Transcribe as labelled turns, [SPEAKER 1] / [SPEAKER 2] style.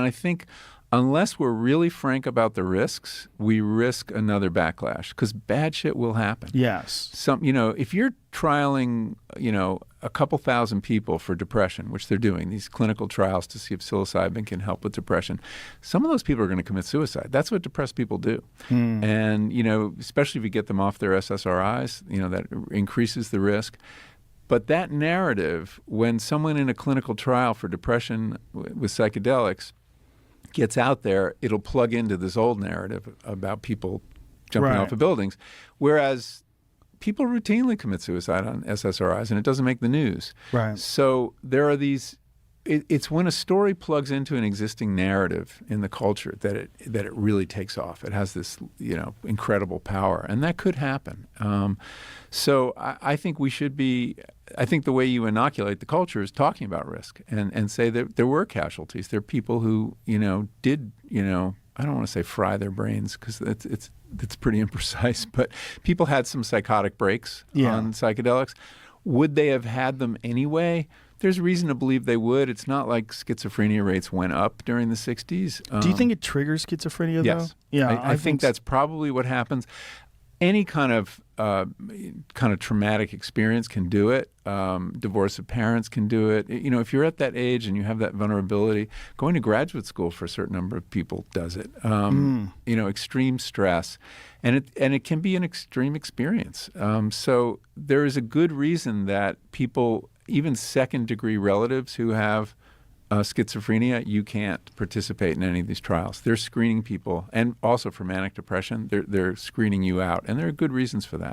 [SPEAKER 1] I think unless we're really frank about the risks, we risk another backlash because bad shit will happen.
[SPEAKER 2] Yes.
[SPEAKER 1] If you're trialing, a couple thousand people for depression, which they're doing, these clinical trials to see if psilocybin can help with depression, some of those people are going to commit suicide. That's what depressed people do. And, especially if you get them off their SSRIs, that increases the risk. But that narrative, when someone in a clinical trial for depression with psychedelics gets out there, it'll plug into this old narrative about people jumping off of buildings. Whereas people routinely commit suicide on SSRIs, and it doesn't make the news.
[SPEAKER 2] Right.
[SPEAKER 1] So there are these. It's when a story plugs into an existing narrative in the culture that it really takes off. It has this incredible power, and that could happen. So I think we should be. I think the way you inoculate the culture is talking about risk and say that there were casualties. There are people who did I don't want to say fry their brains because it's pretty imprecise, but people had some psychotic breaks on psychedelics. Would they have had them anyway? There's reason to believe they would. It's not like schizophrenia rates went up during the 60s.
[SPEAKER 2] Do you think it triggers schizophrenia, though?
[SPEAKER 1] Yes.
[SPEAKER 2] Yeah,
[SPEAKER 1] I think that's probably what happens. Any kind of traumatic experience can do it. Divorce of parents can do it. If you're at that age and you have that vulnerability, going to graduate school for a certain number of people does it. Extreme stress, and it can be an extreme experience. So there is a good reason that people, even second-degree relatives who have schizophrenia, you can't participate in any of these trials. They're screening people, and also for manic depression, they're screening you out, and there are good reasons for that.